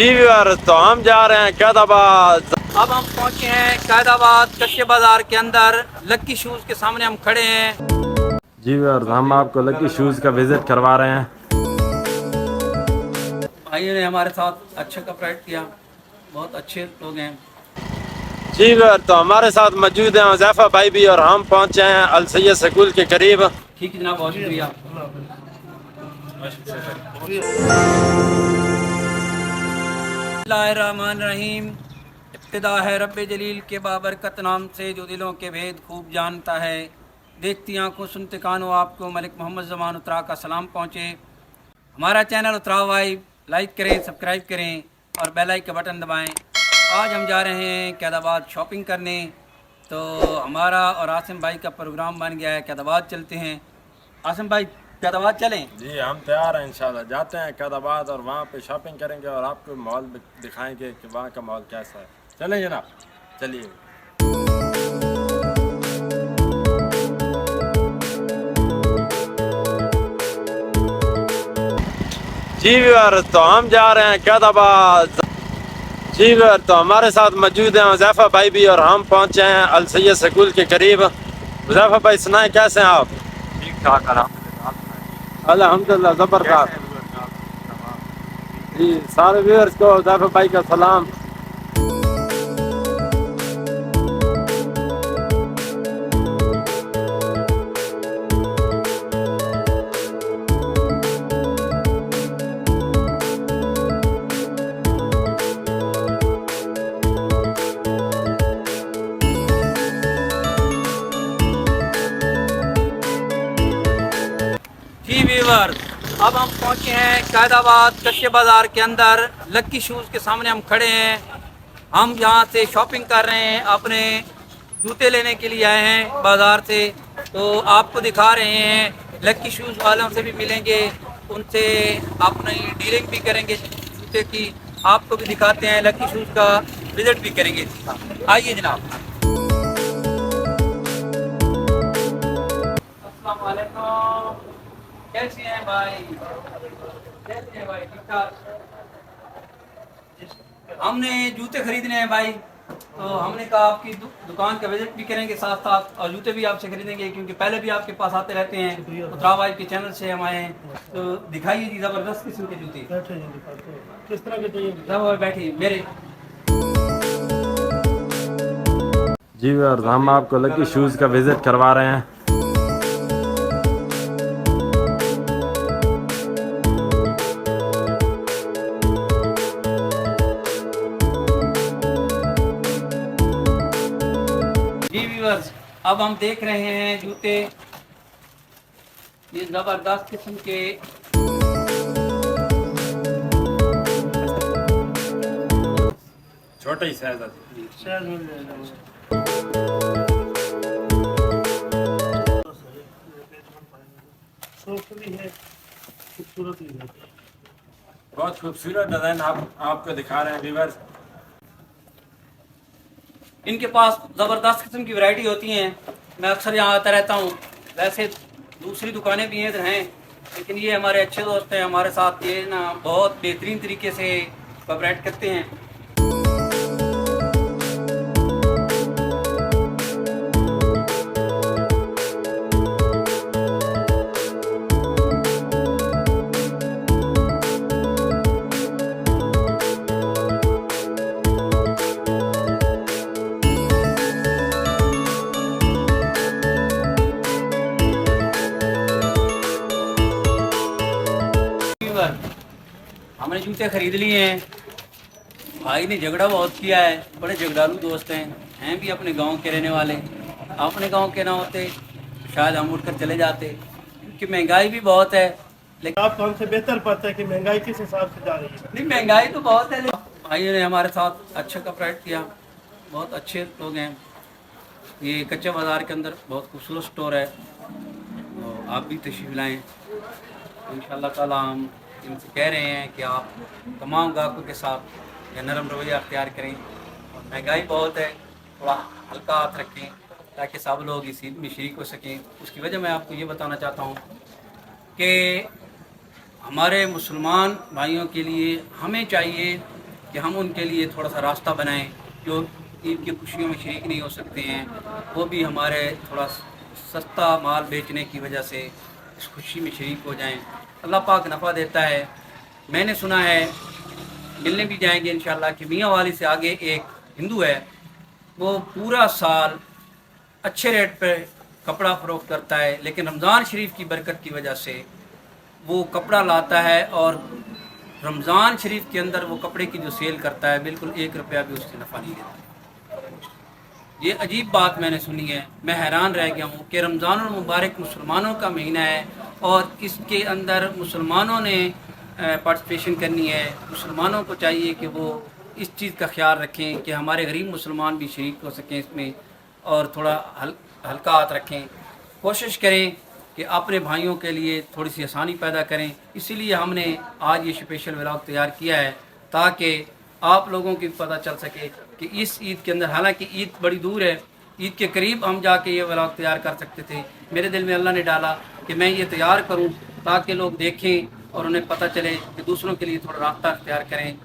जी viewer, तो हम जा रहे हैं कैदाबाद। अब हम पहुंचे हैं कैदाबाद कच्चे बाजार के अंदर। लक्की शूज़ के सामने हम खड़े हैं। जी व्यूअर, हम आपको लकी शूज़ का विजिट करवा रहे हैं। भाइयों ने हमारे साथ अच्छा कॉपरेट किया, बहुत अच्छे लोग हैं। जी व्यूअर, तो हमारे साथ मौजूद हैं हुज़ैफा भाई भी, और हम पहुंचे हैं अल सैयद स्कूल के करीब। ठीक है जनाब, बहुत शुक्रिया। बिस्मिल्लाहिर्रहमानिर्रहीम। इब्तिदा है रब्बे जलील के बाबरकत नाम से जो दिलों के भेद खूब जानता है। देखती आंखों सुनते कानों आपको मलिक मोहम्मद ज़मान उतरा का सलाम पहुँचे। हमारा चैनल उतरा वाइब लाइक करें, सब्सक्राइब करें और बेल आइकन का बटन दबाएं। आज हम जा रहे हैं कैदाबाद शॉपिंग करने। तो हमारा और आसिम भाई का प्रोग्राम बन गया है, कैदाबाद चलते हैं। आसिम भाई, कैदाबाद चलें? जी हम तैयार हैं, इंशाल्लाह जाते हैं कैदाबाद और वहाँ पे शॉपिंग करेंगे और आपको माहौल दिखाएंगे कि वहाँ का माहौल कैसा है। चलें जनाब, चलिए। जी व्यूअर, तो हम जा रहे हैं कैदाबाद। जी व्यूअर, तो हमारे साथ मौजूद हैं हुज़ैफा भाई भी, और हम पहुंचे हैं अल सैयद स्कूल के करीब। हुज़ैफा भाई सुनाए, कैसे हैं आप? ठीक ठाक अल्हम्दुलिल्लाह, ज़बरदस्त। जी सारे व्यूअर्स को हुज़ैफा भाई का सलाम। जी व्यूअर्स, अब हम पहुंचे हैं कैदाबाद कच्चे बाज़ार के अंदर। लक्की शूज़ के सामने हम खड़े हैं। हम यहाँ से शॉपिंग कर रहे हैं, अपने जूते लेने के लिए आए हैं बाज़ार से। तो आपको दिखा रहे हैं, लक्की शूज़ वालों से भी मिलेंगे, उनसे अपनी डीलिंग भी करेंगे जूते की। आपको भी दिखाते हैं, लक्की शूज़ का विजिट भी करेंगे। आइए जनाब। अस्सलाम वालेकुम, कैसे हैं भाई? कैसे हैं भाई? ठीक ठाक। हमने जूते खरीदने हैं भाई, तो हमने कहा आपकी दुकान का विजिट भी करेंगे साथ साथ, और जूते भी आपसे खरीदेंगे, क्योंकि पहले भी आपके पास आते रहते हैं। उतरा भाई के चैनल से हम आए हैं। तो दिखाइए जी, ज़बरदस्त किस्म के जूते। किस तरह के चाहिए? सब बैठिए मेरे। जी व्यूअर, हम आपको लकी शूज़ का विजिट करवा रहे हैं। जी व्यूअर्स, अब हम देख रहे हैं जूते, ये ज़बरदस्त किस्म के। छोटा ही साइज शायद मिल जाएगा। सॉफ्ट भी है, खूबसूरत भी है। बहुत खूबसूरत डिजाइन आपको दिखा रहे हैं व्यूअर्स। इनके पास ज़बरदस्त किस्म की वैरायटी होती हैं। मैं अक्सर यहाँ आता रहता हूँ। वैसे दूसरी दुकानें भी हैं, लेकिन ये हमारे अच्छे दोस्त हैं। हमारे साथ ये ना बहुत बेहतरीन तरीके से कोऑपरेट करते हैं। हमने जूते खरीद लिए हैं। भाई ने झगड़ा बहुत किया है, बड़े झगड़ालू दोस्त हैं भी अपने गांव के रहने वाले। अपने गांव के ना होते शायद हम उठकर चले जाते, क्योंकि महंगाई भी बहुत है। लेकिन आप तो हमसे बेहतर पता है कि महंगाई किस हिसाब से जा रही है। नहीं, महंगाई तो बहुत है, लेकिन भाइयों ने हमारे साथ अच्छा कॉपरेट किया, बहुत अच्छे लोग हैं। ये कच्चे बाज़ार के अंदर बहुत खूबसूरत स्टोर है, तो आप भी तशरीफ़ लाएँ। इंशाअल्लाह ताला हम इनसे कह रहे हैं कि आप तमाम ग्राहकों के साथ या नरम रवैया अख्तियार करें। और महंगाई बहुत है, थोड़ा हल्का हाथ रखें ताकि सब लोग इस ईद में शरीक हो सकें। उसकी वजह मैं आपको ये बताना चाहता हूँ कि हमारे मुसलमान भाइयों के लिए हमें चाहिए कि हम उनके लिए थोड़ा सा रास्ता बनाएं, जो ईद की खुशियों में शरीक नहीं हो सकते हैं, वो भी हमारे थोड़ा सस्ता माल बेचने की वजह से इस खुशी में शरीक हो जाएं। अल्लाह पाक नफ़ा देता है। मैंने सुना है, मिलने भी जाएंगे इंशाल्लाह, कि मियाँ वाली से आगे एक हिंदू है, वो पूरा साल अच्छे रेट पे कपड़ा फ़रोख्त करता है, लेकिन रमज़ान शरीफ की बरकत की वजह से वो कपड़ा लाता है और रमज़ान शरीफ के अंदर वो कपड़े की जो सेल करता है, बिल्कुल 1 रुपया भी उससे नफ़ा नहीं देता। ये अजीब बात मैंने सुनी है, मैं हैरान रह गया हूँ कि रमज़ानुल मुबारक मुसलमानों का महीना है और इसके अंदर मुसलमानों ने पार्टिसिपेशन करनी है। मुसलमानों को चाहिए कि वो इस चीज़ का ख्याल रखें कि हमारे गरीब मुसलमान भी शरीक हो सकें इसमें, और थोड़ा हल्का हाथ रखें। कोशिश करें कि अपने भाइयों के लिए थोड़ी सी आसानी पैदा करें। इसीलिए हमने आज ये स्पेशल व्लॉग तैयार किया है, ताकि आप लोगों की पता चल सके कि इस ईद के अंदर, हालांकि ईद बड़ी दूर है, ईद के करीब हम जाके ये व्लॉग तैयार कर सकते थे। मेरे दिल में अल्लाह ने डाला कि मैं ये तैयार करूं ताकि लोग देखें और उन्हें पता चले कि दूसरों के लिए थोड़ा रास्ता अख्तियार करें,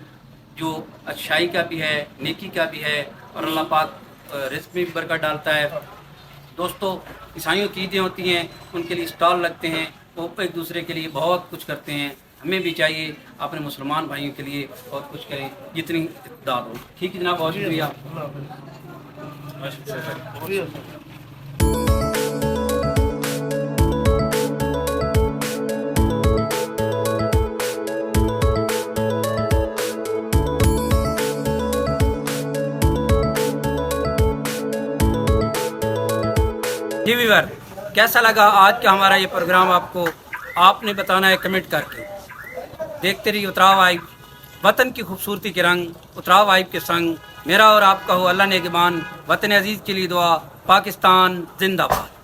जो अच्छाई का भी है, नेकी का भी है, और अल्लाह पाक रिज़्क़ में भी बरकत डालता है। दोस्तों, ईसाइयों की ईदें होती हैं, उनके लिए स्टॉल लगते हैं, वो एक दूसरे के लिए बहुत कुछ करते हैं। हमें भी चाहिए अपने मुसलमान भाइयों के लिए बहुत कुछ करें, जितनी इक़्तिदार हो। ठीक है जनाब, बहुत शुक्रिया। जी वीवर, कैसा लगा आज का हमारा ये प्रोग्राम? आपको आपने बताना है कमेंट करके। देखते रहिए उतराव वाइब, वतन की खूबसूरती के रंग, उतराव वाइब के संग। मेरा और आपका हो अल्लाह नेगबान। वतन अजीज़ के लिए दुआ। पाकिस्तान जिंदाबाद।